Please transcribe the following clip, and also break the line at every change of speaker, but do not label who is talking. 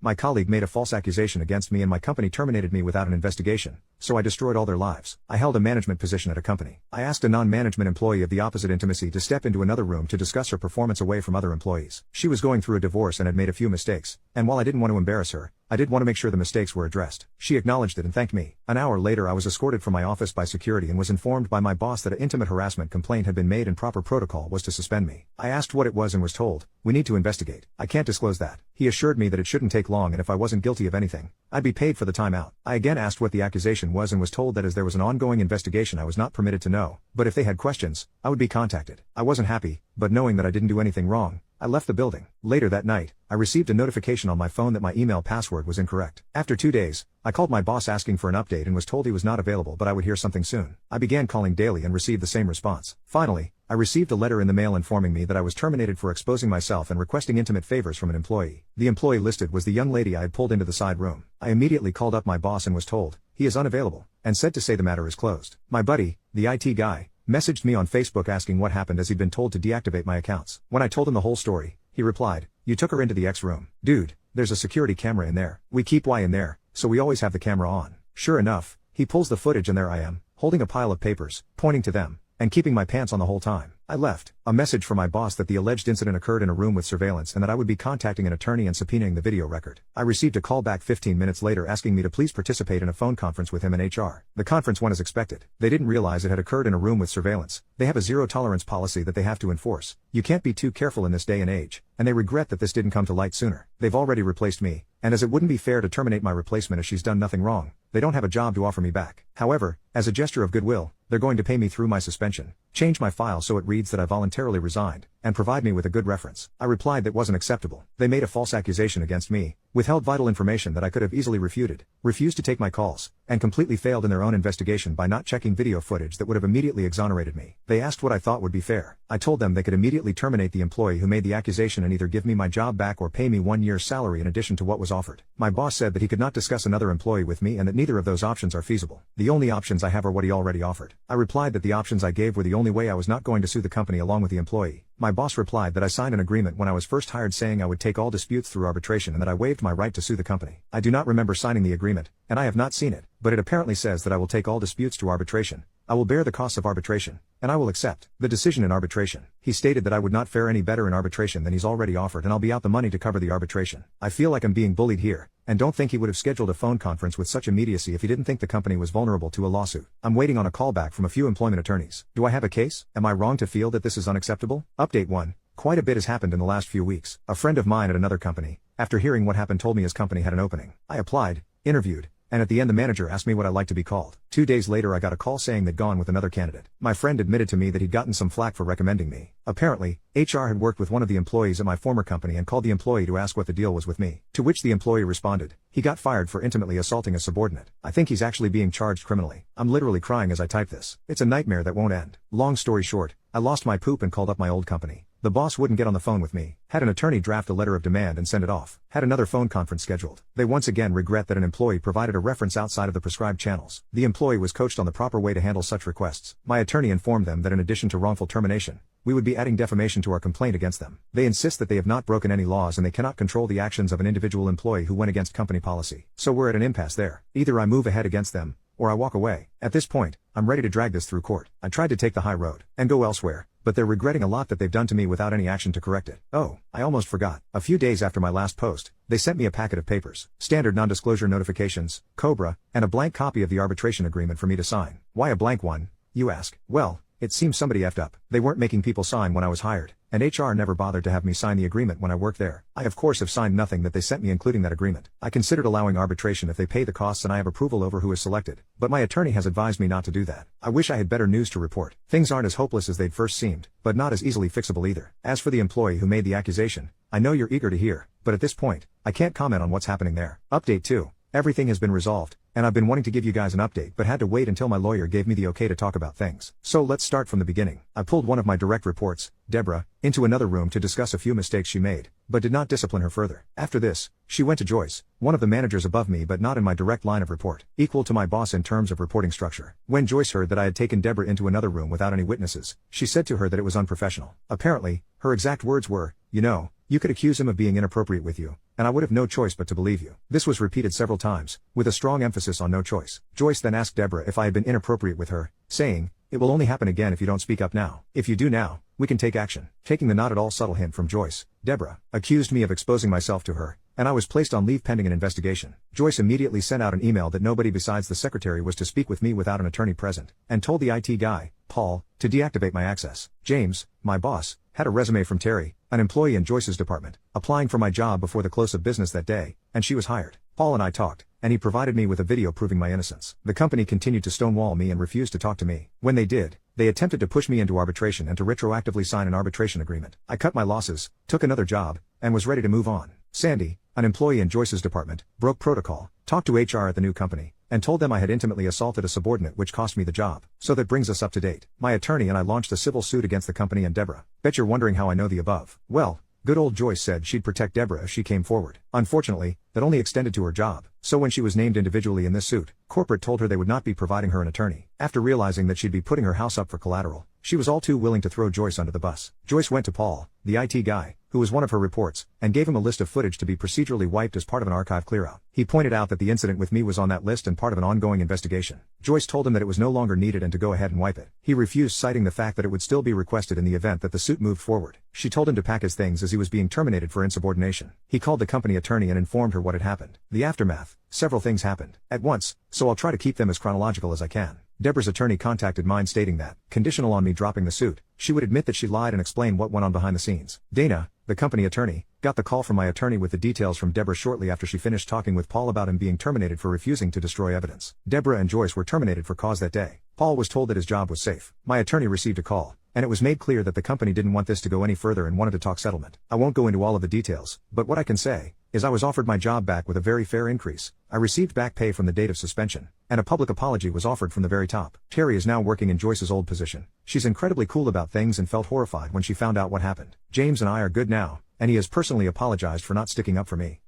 My colleague made a false accusation against me and my company terminated me without an investigation, so I destroyed all their lives. I held a management position at a company. I asked a non-management employee of the opposite intimacy to step into another room to discuss her performance away from other employees. She was going through a divorce and had made a few mistakes, and while I didn't want to embarrass her, I did want to make sure the mistakes were addressed. She acknowledged it and thanked me. An hour later I was escorted from my office by security and was informed by my boss that an intimate harassment complaint had been made and proper protocol was to suspend me. I asked what it was and was told, "We need to investigate. I can't disclose that." He assured me that it shouldn't take long and if I wasn't guilty of anything, I'd be paid for the time out. I again asked what the accusation was and was told that as there was an ongoing investigation I was not permitted to know, but if they had questions, I would be contacted. I wasn't happy, but knowing that I didn't do anything wrong, I left the building. Later that night, I received a notification on my phone that my email password was incorrect. After 2 days, I called my boss asking for an update and was told he was not available but I would hear something soon. I began calling daily and received the same response. Finally, I received a letter in the mail informing me that I was terminated for exposing myself and requesting intimate favors from an employee. The employee listed was the young lady I had pulled into the side room. I immediately called up my boss and was told, he is unavailable, and said to say the matter is closed. My buddy, the IT guy, messaged me on Facebook asking what happened as he'd been told to deactivate my accounts. When I told him the whole story, he replied, "You took her into the X room. Dude, there's a security camera in there. We keep Y in there, so we always have the camera on." Sure enough, he pulls the footage and there I am, holding a pile of papers, pointing to them, and keeping my pants on the whole time. I left a message for my boss that the alleged incident occurred in a room with surveillance and that I would be contacting an attorney and subpoenaing the video record. I received a call back 15 minutes later asking me to please participate in a phone conference with him and HR. The conference went as expected. They didn't realize it had occurred in a room with surveillance. They have a zero tolerance policy that they have to enforce. You can't be too careful in this day and age, and they regret that this didn't come to light sooner. They've already replaced me, and as it wouldn't be fair to terminate my replacement as she's done nothing wrong, they don't have a job to offer me back. However, as a gesture of goodwill, they're going to pay me through my suspension, change my file so it reads that I voluntarily resigned, and provide me with a good reference. I replied that wasn't acceptable. They made a false accusation against me, withheld vital information that I could have easily refuted, refused to take my calls, and completely failed in their own investigation by not checking video footage that would have immediately exonerated me. They asked what I thought would be fair. I told them they could immediately terminate the employee who made the accusation and either give me my job back or pay me 1 year's salary in addition to what was offered. My boss said that he could not discuss another employee with me and that neither of those options are feasible. The only options I have are what he already offered. I replied that the options I gave were the only way I was not going to sue the company along with the employee. My boss replied that I signed an agreement when I was first hired saying I would take all disputes through arbitration and that I waived my right to sue the company. I do not remember signing the agreement, and I have not seen it, but it apparently says that I will take all disputes to arbitration. I will bear the costs of arbitration, and I will accept the decision in arbitration. He stated that I would not fare any better in arbitration than he's already offered and I'll be out the money to cover the arbitration. I feel like I'm being bullied here, and don't think he would have scheduled a phone conference with such immediacy if he didn't think the company was vulnerable to a lawsuit. I'm waiting on a callback from a few employment attorneys. Do I have a case? Am I wrong to feel that this is unacceptable? Update 1. Quite a bit has happened in the last few weeks. A friend of mine at another company, after hearing what happened, told me his company had an opening. I applied, interviewed, and at the end the manager asked me what I'd like to be called. 2 days later I got a call saying they'd gone with another candidate. My friend admitted to me that he'd gotten some flack for recommending me. Apparently, HR had worked with one of the employees at my former company and called the employee to ask what the deal was with me. To which the employee responded, he got fired for intimately assaulting a subordinate. I think he's actually being charged criminally. I'm literally crying as I type this. It's a nightmare that won't end. Long story short, I lost my poop and called up my old company. The boss wouldn't get on the phone with me, had an attorney draft a letter of demand and send it off, had another phone conference scheduled. They once again regret that an employee provided a reference outside of the prescribed channels. The employee was coached on the proper way to handle such requests. My attorney informed them that in addition to wrongful termination, we would be adding defamation to our complaint against them. They insist that they have not broken any laws and they cannot control the actions of an individual employee who went against company policy. So we're at an impasse there. Either I move ahead against them, or I walk away. At this point, I'm ready to drag this through court. I tried to take the high road and go elsewhere, but they're regretting a lot that they've done to me without any action to correct it. Oh, I almost forgot. A few days after my last post, they sent me a packet of papers, standard non-disclosure notifications, COBRA, and a blank copy of the arbitration agreement for me to sign. Why a blank one, you ask? Well, it seems somebody effed up. They weren't making people sign when I was hired, and HR never bothered to have me sign the agreement when I worked there. I of course have signed nothing that they sent me including that agreement. I considered allowing arbitration if they pay the costs and I have approval over who is selected, but my attorney has advised me not to do that. I wish I had better news to report. Things aren't as hopeless as they'd first seemed, but not as easily fixable either. As for the employee who made the accusation, I know you're eager to hear, but at this point, I can't comment on what's happening there. Update 2. Everything has been resolved, and I've been wanting to give you guys an update but had to wait until my lawyer gave me the okay to talk about things. So let's start from the beginning. I pulled one of my direct reports, Deborah, into another room to discuss a few mistakes she made, but did not discipline her further. After this, she went to Joyce, one of the managers above me but not in my direct line of report, equal to my boss in terms of reporting structure. When Joyce heard that I had taken Deborah into another room without any witnesses, she said to her that it was unprofessional. Apparently, her exact words were, "You know, you could accuse him of being inappropriate with you, and and I would have no choice but to believe you. This was repeated several times, with a strong emphasis on no choice. Joyce then asked Deborah if I had been inappropriate with her, saying, "It will only happen again if you don't speak up now. If you do now, we can take action." Taking the not at all subtle hint from Joyce, Deborah accused me of exposing myself to her, and I was placed on leave pending an investigation. Joyce immediately sent out an email that nobody besides the secretary was to speak with me without an attorney present, and told the IT guy, Paul, to deactivate my access. James, my boss, had a resume from Terry, an employee in Joyce's department, applying for my job before the close of business that day, and she was hired. Paul and I talked, and he provided me with a video proving my innocence. The company continued to stonewall me and refused to talk to me. When they did, they attempted to push me into arbitration and to retroactively sign an arbitration agreement. I cut my losses, took another job, and was ready to move on. Sandy, an employee in Joyce's department, broke protocol, talked to HR at the new company, and told them I had intimately assaulted a subordinate, which cost me the job. So that brings us up to date. My attorney and I launched a civil suit against the company and Deborah. Bet you're wondering how I know the above. Well, good old Joyce said she'd protect Deborah if she came forward. Unfortunately, that only extended to her job. So when she was named individually in this suit, corporate told her they would not be providing her an attorney. After realizing that she'd be putting her house up for collateral, she was all too willing to throw Joyce under the bus. Joyce went to Paul, the IT guy, who was one of her reports, and gave him a list of footage to be procedurally wiped as part of an archive clearout. He pointed out that the incident with me was on that list and part of an ongoing investigation. Joyce told him that it was no longer needed and to go ahead and wipe it. He refused, citing the fact that it would still be requested in the event that the suit moved forward. She told him to pack his things as he was being terminated for insubordination. He called the company attorney and informed her what had happened. The aftermath: several things happened at once, so I'll try to keep them as chronological as I can. Deborah's attorney contacted mine stating that, conditional on me dropping the suit, she would admit that she lied and explain what went on behind the scenes. Dana, the company attorney, got the call from my attorney with the details from Deborah shortly after she finished talking with Paul about him being terminated for refusing to destroy evidence. Deborah and Joyce were terminated for cause that day. Paul was told that his job was safe. My attorney received a call, and it was made clear that the company didn't want this to go any further and wanted to talk settlement. I won't go into all of the details, but what I can say is I was offered my job back with a very fair increase. I received back pay from the date of suspension, and a public apology was offered from the very top. Terry is now working in Joyce's old position. She's incredibly cool about things and felt horrified when she found out what happened. James and I are good now, and he has personally apologized for not sticking up for me.